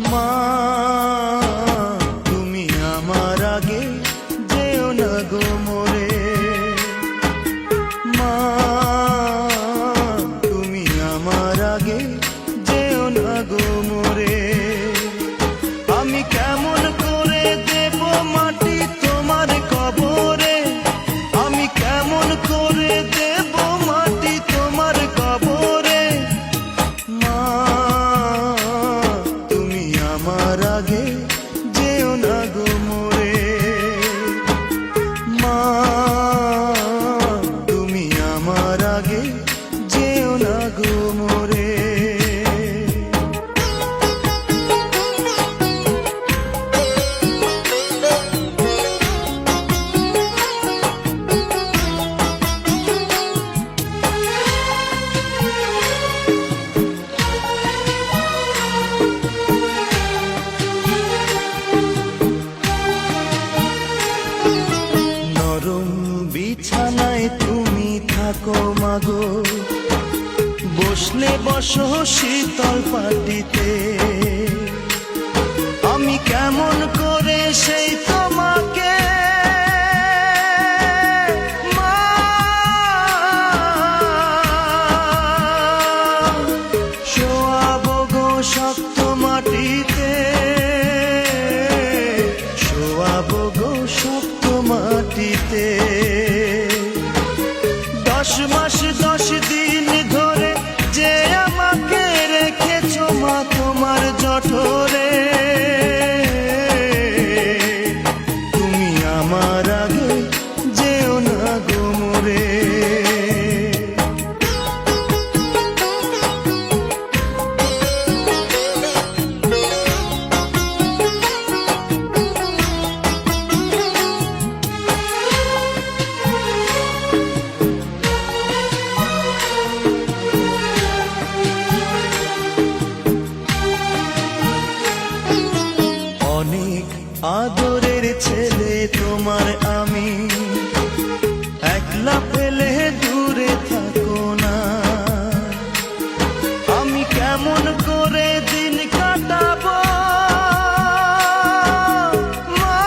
মা তুমি আমার আগে যেও না গো মোরে, মা তুমি আমার আগে যেও না গো মোরে। আমি কেমন করে দেব মাটি তোমার কবরে, আমি কেমন করে দেব মাটি তোমার কবরে। মা তুমি আমার আগে যেও না গো মোরে, মা তুমি আমার আগে যেও না গো মোরে। নরম বিছানায় তুমি থাকো মাগো, বসলে বসো শীতল পাটিতে। আমি কেমন করে সেই তোমাকে মা শোয়াবো গো শক্ত মাটিতে, শোয়াবো গো শক্ত মাটিতে। 10 মাস 10 দিন ধরে যে আমাকে রেখেছো মা তোমার জঠরে, তুমি আমার আগে যেও না গো মোরে। অনেক আদরের ছেলে তোমার আমি, একলা ফেলে দূরে থাকো না। আমি কেমন করে দিন কাটাবো মা,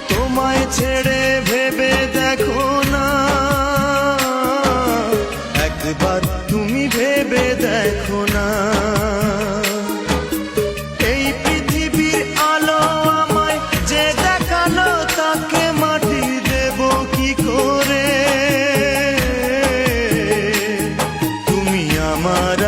তোমায় ছেড়ে ভেবে দেখো না, একবার তুমি ভেবে দেখো না। এই পৃথিবীর আলো আমায় যে দেখালো, তাকে মাটি দেব কি করে। তুমি আমার